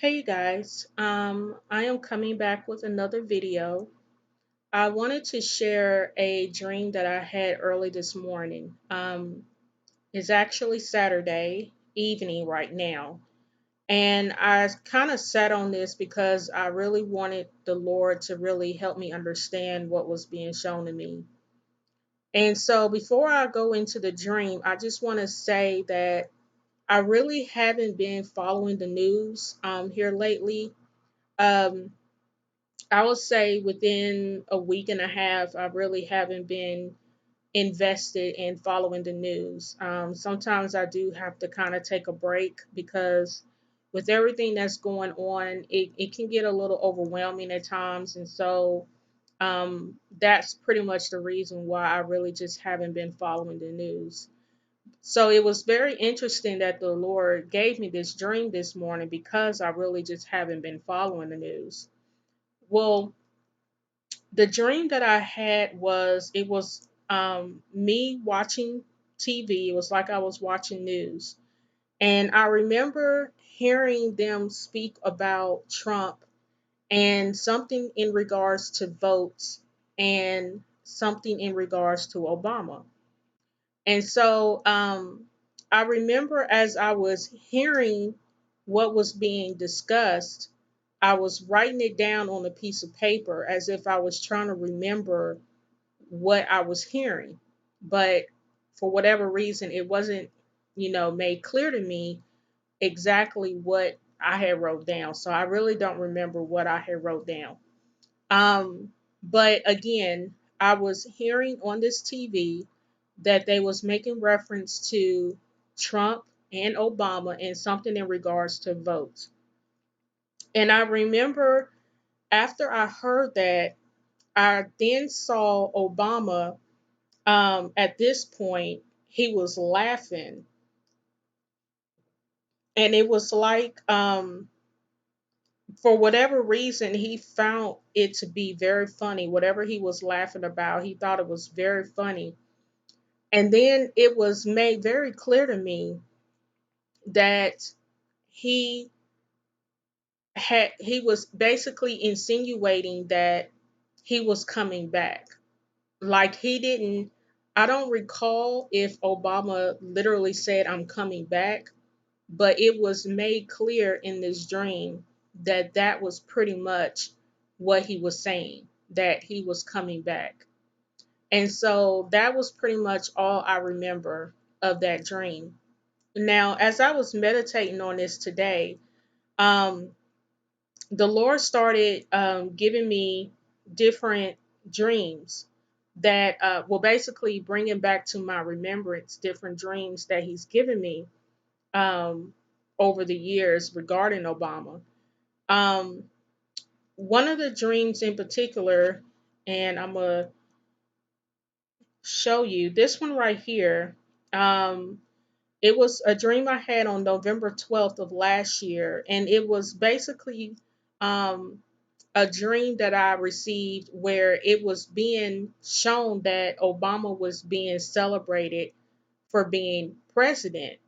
Hey you guys, I am coming back with another video. I wanted to share a dream that I had early this morning. It's actually Saturday evening right now. And I kind of sat on this because I really wanted the Lord to really help me understand what was being shown to me. And so before I go into the dream, I just want to say that I really haven't been following the news here lately. Um, I would say within a week and a half, I really haven't been invested in following the news. Sometimes I do have to kind of take a break because with everything that's going on, it can get a little overwhelming at times. And so that's pretty much the reason why I really just haven't been following the news. So it was very interesting that the Lord gave me this dream this morning because I really just haven't been following the news. Well, the dream that I had was it was me watching TV. It was like I was watching news. And I remember hearing them speak about Trump and something in regards to votes and something in regards to Obama. And so I remember as I was hearing what was being discussed, I was writing it down on a piece of paper as if I was trying to remember what I was hearing. But for whatever reason, it wasn't, made clear to me exactly what I had wrote down. So I really don't remember what I had wrote down. But again, I was hearing on this TV that they was making reference to Trump and Obama and something in regards to votes. And I remember after I heard that, I then saw Obama. At this point, he was laughing, and it was like for whatever reason, he found it to be very funny. Whatever he was laughing about, he thought it was very funny. And then it was made very clear to me that he he was basically insinuating that he was coming back. Like he didn't I don't recall if Obama literally said I'm coming back, but it was made clear in this dream that that was pretty much what he was saying, that he was coming back. And so that was pretty much all I remember of that dream. Now, as I was meditating on this today, um, the Lord started giving me different dreams that will basically bringing back to my remembrance different dreams that He's given me um, over the years regarding Obama. Um, One of the dreams in particular, and I'm going to show you this one right here. Um, it was a dream I had on November 12th of last year, and it was basically um, a dream that I received where it was being shown that Obama was being celebrated for being president.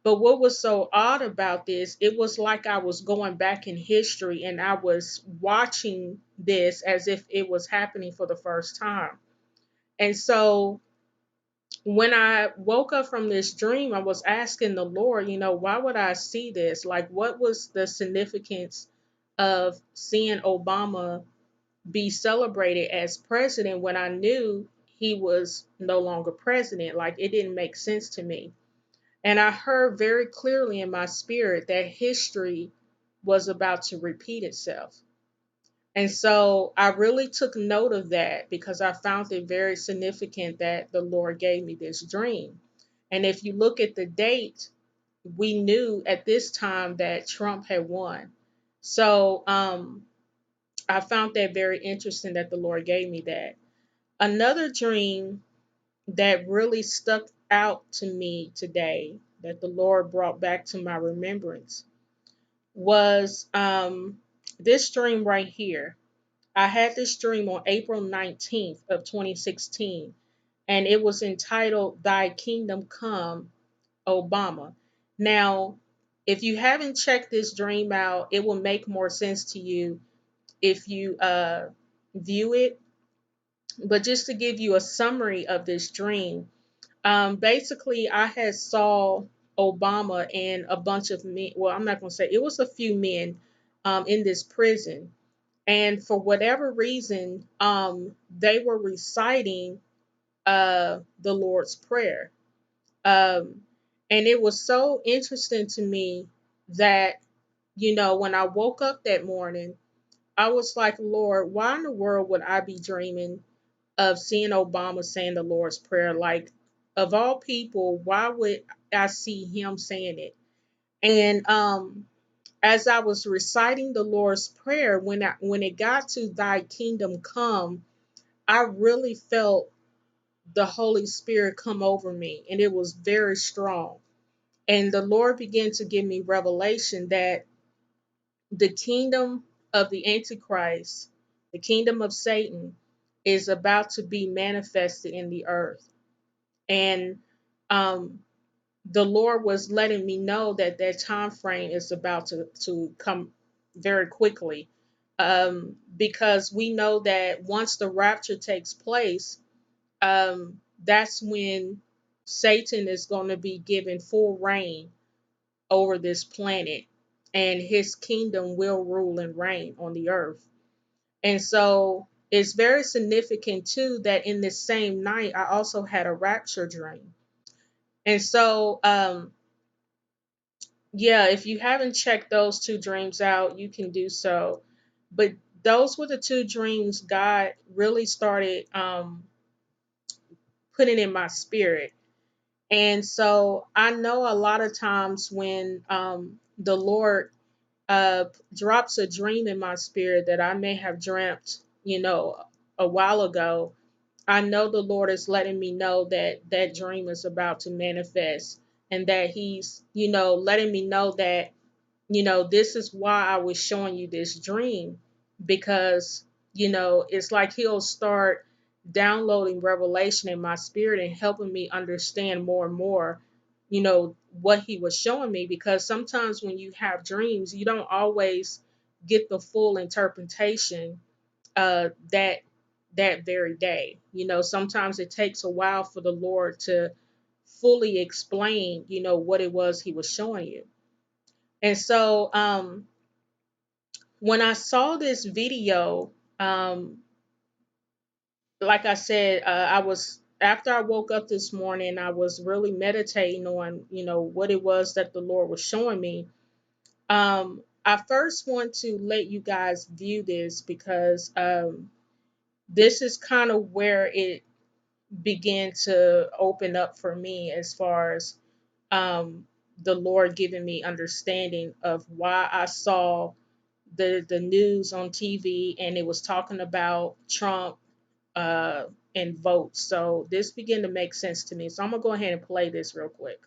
But what was so odd about this, it was like I was going back in history and I was watching this as if it was happening for the first time. And so when I woke up from this dream, I was asking the Lord, why would I see this? Like, what was the significance of seeing Obama be celebrated as president when I knew he was no longer president? Like, it didn't make sense to me. And I heard very clearly in my spirit that history was about to repeat itself. And so I really took note of that because I found it very significant that the Lord gave me this dream. And if you look at the date, we knew at this time that Trump had won. So I found that very interesting that the Lord gave me that. Another dream that really stuck out to me today that the Lord brought back to my remembrance was this dream right here. I had this dream on April 19th of 2016, and it was entitled Thy Kingdom Come, Obama. Now, If you haven't checked this dream out, it will make more sense to you if you view it. But just to give you a summary of this dream, basically, I had saw Obama and a bunch of men. Well, I'm not going to say it was a few men in this prison, and for whatever reason, they were reciting the Lord's Prayer, um, and it was so interesting to me that when I woke up that morning, I was like, Lord, why in the world would I be dreaming of seeing Obama saying the Lord's Prayer? Like, of all people, why would I see him saying it? And as I was reciting the Lord's Prayer, when it got to Thy kingdom come, I really felt the Holy Spirit come over me, and it was very strong. And the Lord began to give me revelation that the kingdom of the Antichrist, the kingdom of Satan, is about to be manifested in the earth. And um, the Lord was letting me know that that time frame is about to come very quickly, because we know that once the rapture takes place, that's when Satan is going to be given full reign over this planet, and his kingdom will rule and reign on the earth. And so it's very significant too that in this same night I also had a rapture dream. And so yeah, if you haven't checked those two dreams out, you can do so. But those were the two dreams God really started putting in my spirit. And so I know a lot of times when the Lord drops a dream in my spirit that I may have dreamt, a while ago, I know the Lord is letting me know that that dream is about to manifest, and that He's, letting me know that, this is why I was showing you this dream, because, it's like He'll start downloading revelation in my spirit and helping me understand more and more, what He was showing me. Because sometimes when you have dreams, you don't always get the full interpretation that very day. Sometimes it takes a while for the Lord to fully explain, what it was He was showing you. And so when I saw this video, um, like I said, I was after I woke up this morning, I was really meditating on, what it was that the Lord was showing me. I first want to let you guys view this because this is kind of where it began to open up for me as far as the Lord giving me understanding of why I saw the news on TV, and it was talking about Trump uh, and votes. So this began to make sense to me. So I'm gonna go ahead and play this real quick.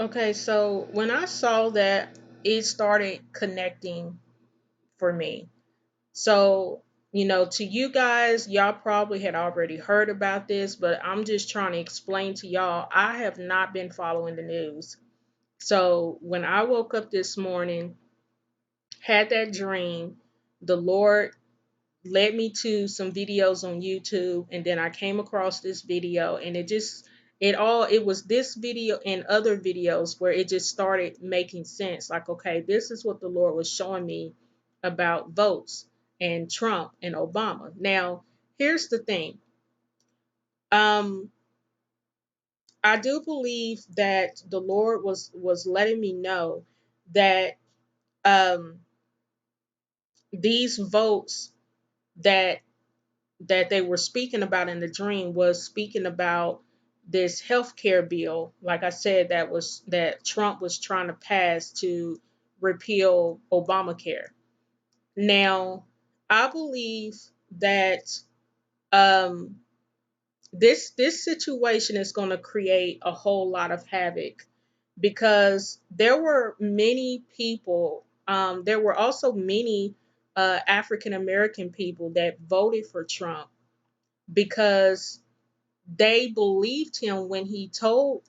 Okay, so when I saw that, it started connecting for me. So, to you guys, y'all probably had already heard about this, but I'm just trying to explain to y'all. I have not been following the news. So when I woke up this morning, had that dream, the Lord led me to some videos on YouTube, and then I came across this video, and it was this video and other videos where it just started making sense. Like, okay, this is what the Lord was showing me about votes and Trump and Obama. Now, here's the thing. Um I do believe that the Lord was letting me know that um these votes that they were speaking about in the dream was speaking about this healthcare bill, like I said, that Trump was trying to pass to repeal Obamacare. Now, I believe that um, this situation is going to create a whole lot of havoc because there were many people. There were also many African American people that voted for Trump because they believed him when he told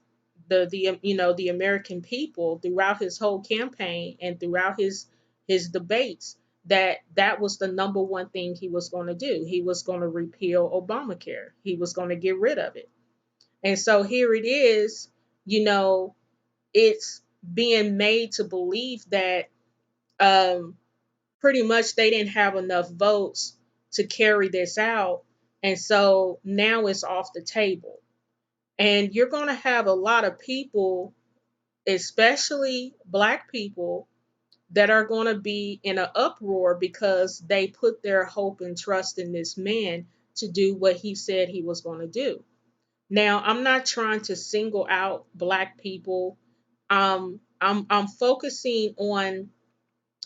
the American people throughout his whole campaign and throughout his debates that that was the number one thing he was going to do. He was going to repeal Obamacare. He was going to get rid of it. And so here it is, you know, it's being made to believe that um, pretty much they didn't have enough votes to carry this out. And so now it's off the table. And you're going to have a lot of people, especially Black people, that are going to be in an uproar because they put their hope and trust in this man to do what he said he was going to do. Now, I'm not trying to single out Black people. I'm focusing on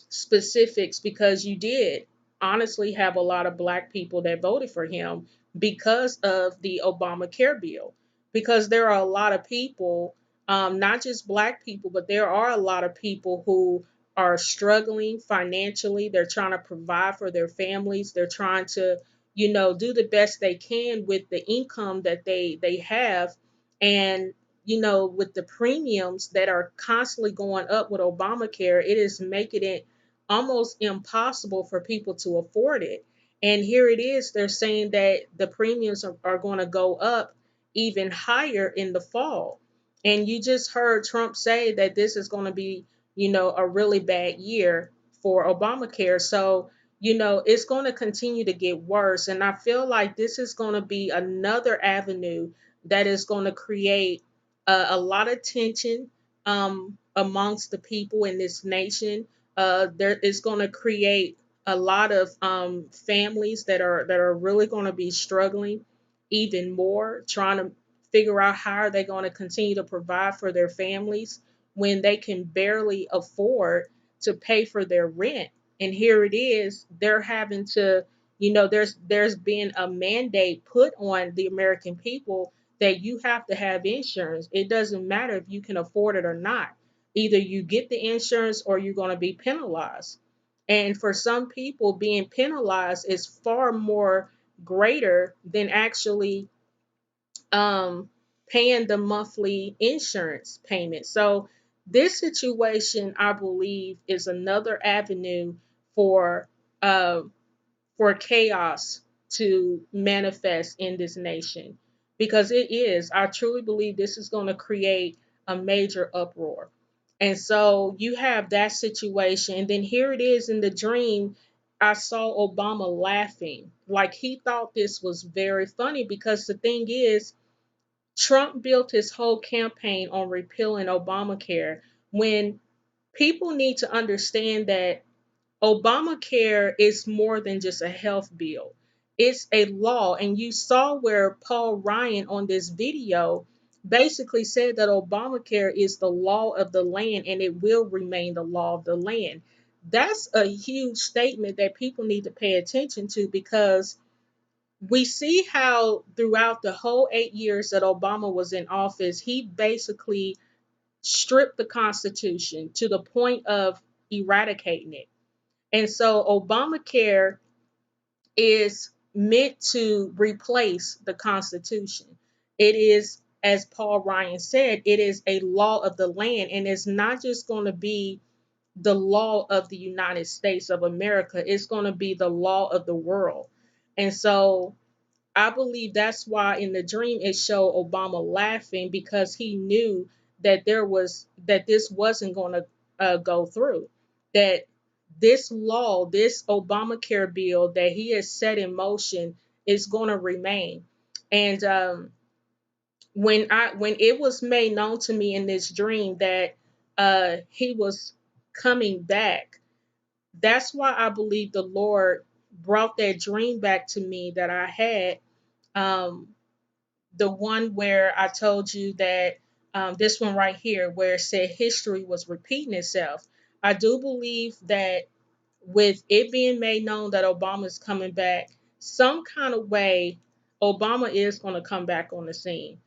specifics because you did honestly have a lot of Black people that voted for him because of the Obamacare bill. Because there are a lot of people, not just Black people, but there are a lot of people who are struggling financially. They're trying to provide for their families. They're trying to, do the best they can with the income that they have. And with the premiums that are constantly going up with Obamacare, it is making it almost impossible for people to afford it. And here it is, they're saying that the premiums are going to go up even higher in the fall. And you just heard Trump say that this is going to be, a really bad year for Obamacare. So, it's going to continue to get worse. And I feel like this is going to be another avenue that is going to create a lot of tension amongst the people in this nation. There is going to create a lot of families that are really going to be struggling even more, trying to figure out how are they going to continue to provide for their families when they can barely afford to pay for their rent. And here it is, they're having to, there's been a mandate put on the American people that you have to have insurance. It doesn't matter if you can afford it or not. Either you get the insurance or you're going to be penalized. And for some people, being penalized is far more greater than actually um, paying the monthly insurance payment. So, this situation, I believe, is another avenue for uh, for chaos to manifest in this nation because it is. I truly believe this is going to create a major uproar. And so you have that situation. And then here it is in the dream. I saw Obama laughing like he thought this was very funny because the thing is, Trump built his whole campaign on repealing Obamacare when people need to understand that Obamacare is more than just a health bill. It's a law. And you saw where Paul Ryan on this video basically said that Obamacare is the law of the land and it will remain the law of the land. That's a huge statement that people need to pay attention to because we see how throughout the whole 8 years that Obama was in office, he basically stripped the Constitution to the point of eradicating it. And so Obamacare is meant to replace the Constitution. It is as Paul Ryan said, it is a law of the land, and it's not just going to be the law of the United States of America, it's going to be the law of the world. And so I believe that's why in the dream it showed Obama laughing, because he knew that this wasn't going to go through. That this law, this Obamacare bill that he has set in motion, is going to remain. And when it was made known to me in this dream that he was coming back, that's why I believe the Lord brought that dream back to me that I had, um, the one where I told you that, this one right here, where it said history was repeating itself. I do believe that with it being made known that Obama is coming back, some kind of way, Obama is going to come back on the scene.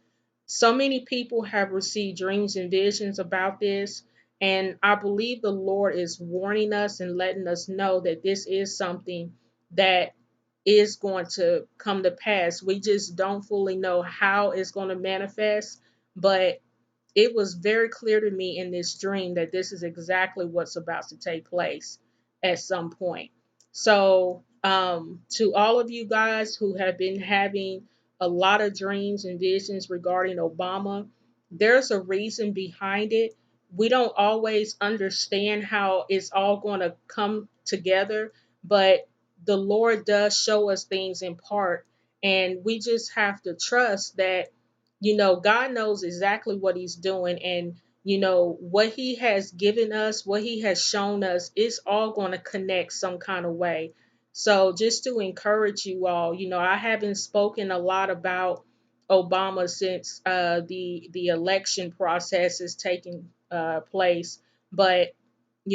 So many people have received dreams and visions about this. And I believe the Lord is warning us and letting us know that this is something that is going to come to pass. We just don't fully know how it's going to manifest, but it was very clear to me in this dream that this is exactly what's about to take place at some point. So, to all of you guys who have been having a lot of dreams and visions regarding Obama, there's a reason behind it. We don't always understand how it's all going to come together, but the Lord does show us things in part, and we just have to trust that, God knows exactly what he's doing, and what he has given us, what he has shown us, is all going to connect some kind of way. So just to encourage you all, I haven't spoken a lot about Obama since the election process is taking place, but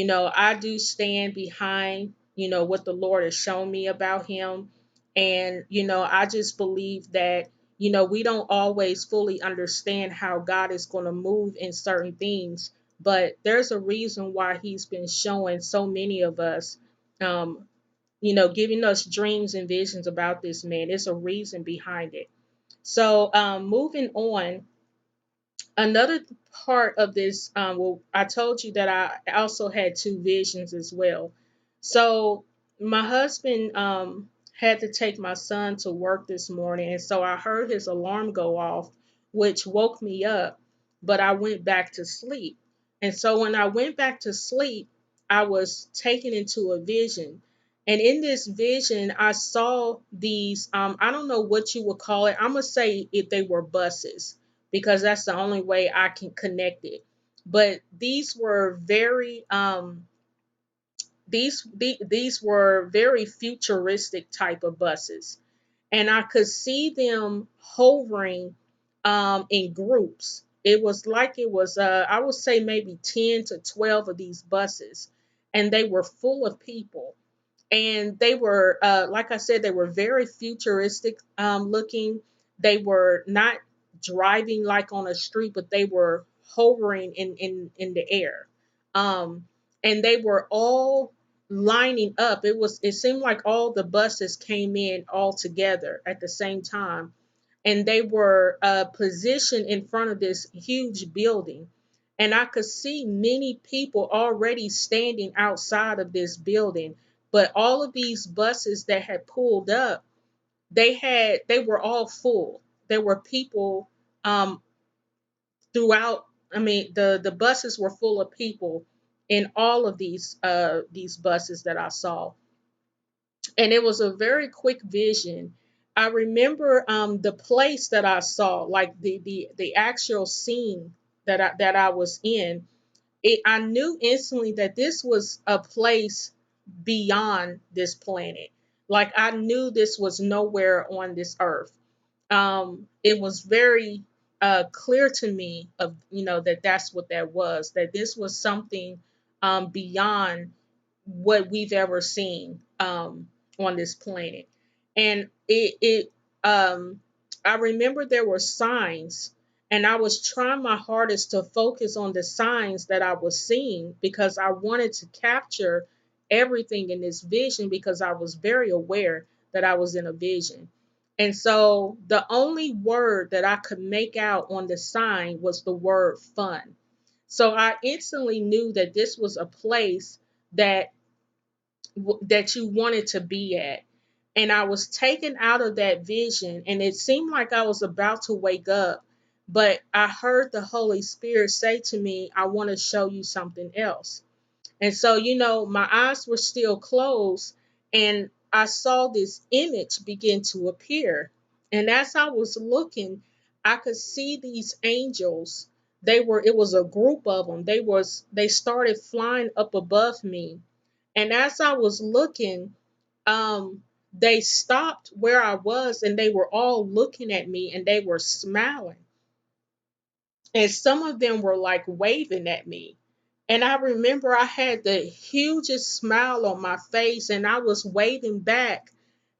I do stand behind, what the Lord has shown me about him. And, I just believe that, we don't always fully understand how God is going to move in certain things, but there's a reason why he's been showing so many of us, um, giving us dreams and visions about this man. It's a reason behind it. So, moving on, another part of this, well, I told you that I also had two visions as well. So my husband had to take my son to work this morning, and so I heard his alarm go off, which woke me up, but I went back to sleep. And so when I went back to sleep, I was taken into a vision. And in this vision, I saw these, I don't know what you would call it. I'm going to say if they were buses, because that's the only way I can connect it. But these were very these were very futuristic type of buses, and I could see them hovering in groups. It was like it was I would say maybe 10 to 12 of these buses, and they were full of people, and they were like I said, they were very futuristic looking. They were not driving like on a street, but they were hovering in the air. um and they were all lining up. It seemed like all the buses came in all together at the same time, and they were positioned in front of this huge building. And I could see many people already standing outside of this building. But all of these buses that had pulled up, they were all full. There were people um, throughout. I mean, the buses were full of people in all of these buses that I saw, and it was a very quick vision. I remember the place that I saw, like the actual scene that I was in. I knew instantly that this was a place beyond this planet. Like I knew this was nowhere on this earth. It was very clear to me of that that's what that was. That this was something beyond what we've ever seen on this planet. And I remember there were signs, and I was trying my hardest to focus on the signs that I was seeing, because I wanted to capture everything in this vision, because I was very aware that I was in a vision. And so the only word that I could make out on the sign was the word fun. So I instantly knew that this was a place that that you wanted to be at. And I was taken out of that vision, and it seemed like I was about to wake up, but I heard the Holy Spirit say to me, I want to show you something else. And so, my eyes were still closed, and I saw this image begin to appear. And as I was looking, I could see these angels. It was a group of them. They started flying up above me. And as I was looking, they stopped where I was, and they were all looking at me, and they were smiling. And some of them were like waving at me. And I remember I had the hugest smile on my face, and I was waving back,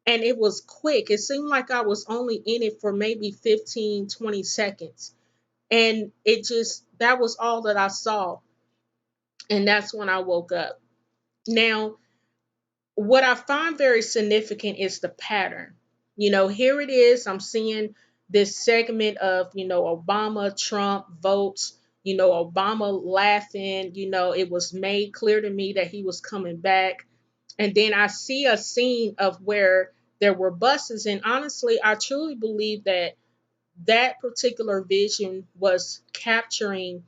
and it was quick. It seemed like I was only in it for maybe 15, 20 seconds. And that was all that I saw. And that's when I woke up. Now, what I find very significant is the pattern. Here it is. I'm seeing this segment of, Obama, Trump votes, Obama laughing. It was made clear to me that he was coming back. And then I see a scene of where there were buses. And honestly, I truly believe that that particular vision was capturing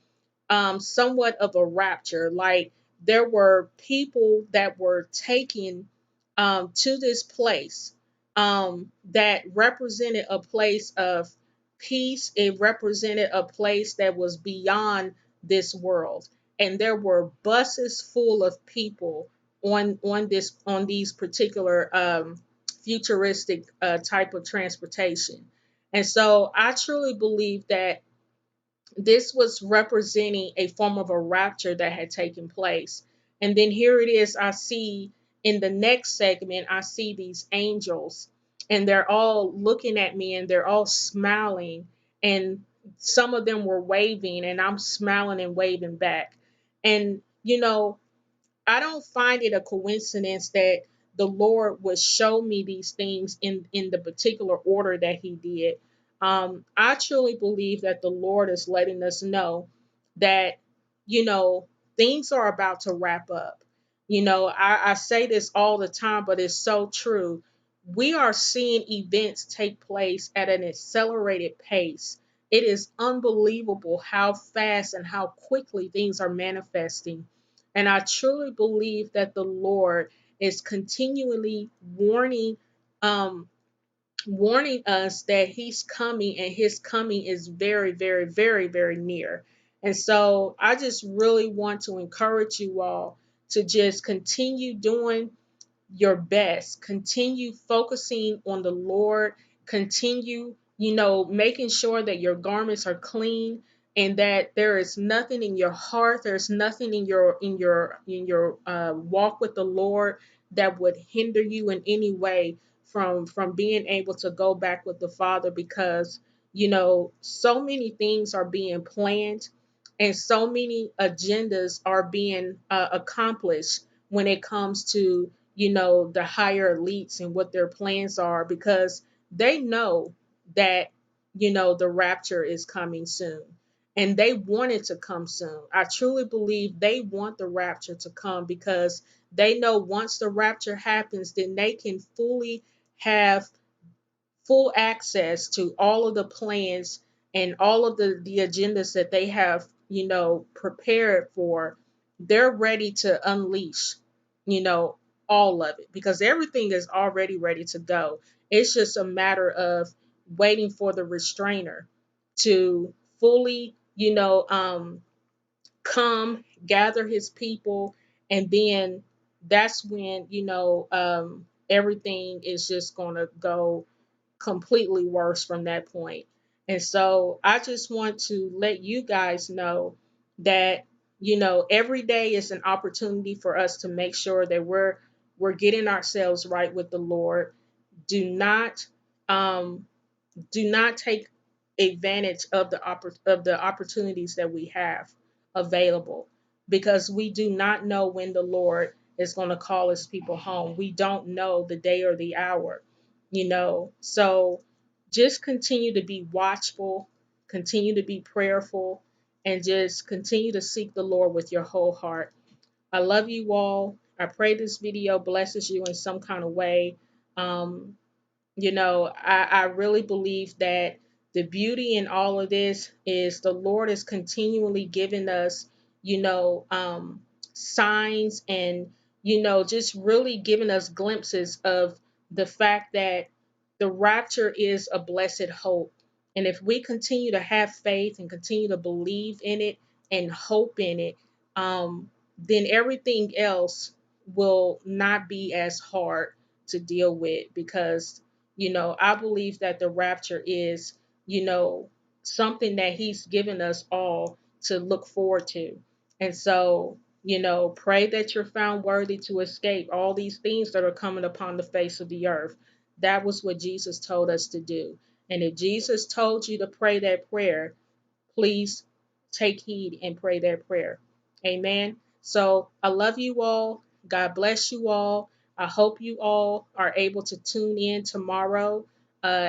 somewhat of a rapture. Like there were people that were taken to this place that represented a place of peace. It represented a place that was beyond this world, and there were buses full of people on these particular futuristic type of transportation. And so I truly believe that this was representing a form of a rapture that had taken place. And then here it is, I see in the next segment, I see these angels, and they're all looking at me, and they're all smiling. And some of them were waving, and I'm smiling and waving back. And, I don't find it a coincidence that the Lord would show me these things in the particular order that He did. I truly believe that the Lord is letting us know that, you know, things are about to wrap up. I say this all the time, but it's so true. We are seeing events take place at an accelerated pace. It is unbelievable how fast and how quickly things are manifesting. And I truly believe that the Lord is continually um, warning us that He's coming, and His coming is very, very, very, very near. And so I just really want to encourage you all to just continue doing your best. Continue focusing on the Lord. Continue, making sure that your garments are clean, and that there is nothing in your heart, there's nothing in your walk with the Lord that would hinder you in any way from being able to go back with the Father, because so many things are being planned, and so many agendas are being accomplished when it comes to the higher elites and what their plans are, because they know that the rapture is coming soon, and they want it to come soon. I truly believe they want the rapture to come, because they know once the rapture happens, then they can fully have full access to all of the plans and all of the agendas that they have, prepared for. They're ready to unleash, you know, all of it, because everything is already ready to go. It's just a matter of waiting for the restrainer to fully, come gather his people, and then that's when, everything is just going to go completely worse from that point. And so I just want to let you guys know that every day is an opportunity for us to make sure that we're getting ourselves right with the Lord. Do not um do not take advantage of the opportunities that we have available, because we do not know when the Lord is going to call his people home. We don't know the day or the hour. So just continue to be watchful, continue to be prayerful, and just continue to seek the Lord with your whole heart. I love you all. I pray this video blesses you in some kind of way. Um, I really believe that the beauty in all of this is the Lord is continually giving us, signs and, just really giving us glimpses of the fact that the rapture is a blessed hope. And if we continue to have faith and continue to believe in it and hope in it, then everything else will not be as hard to deal with because I believe that the rapture is, you know, something that he's given us all to look forward to. And so, pray that you're found worthy to escape all these things that are coming upon the face of the earth. That was what Jesus told us to do. And if Jesus told you to pray that prayer, please take heed and pray that prayer. Amen. So I love you all. God bless you all. I hope you all are able to tune in tomorrow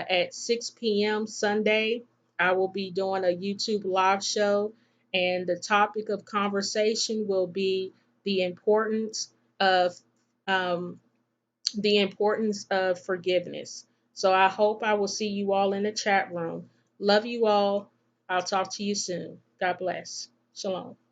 at 6 p.m. Sunday. I will be doing a YouTube live show, and the topic of conversation will be the importance of um, forgiveness. So I hope I will see you all in the chat room. Love you all. I'll talk to you soon. God bless. Shalom.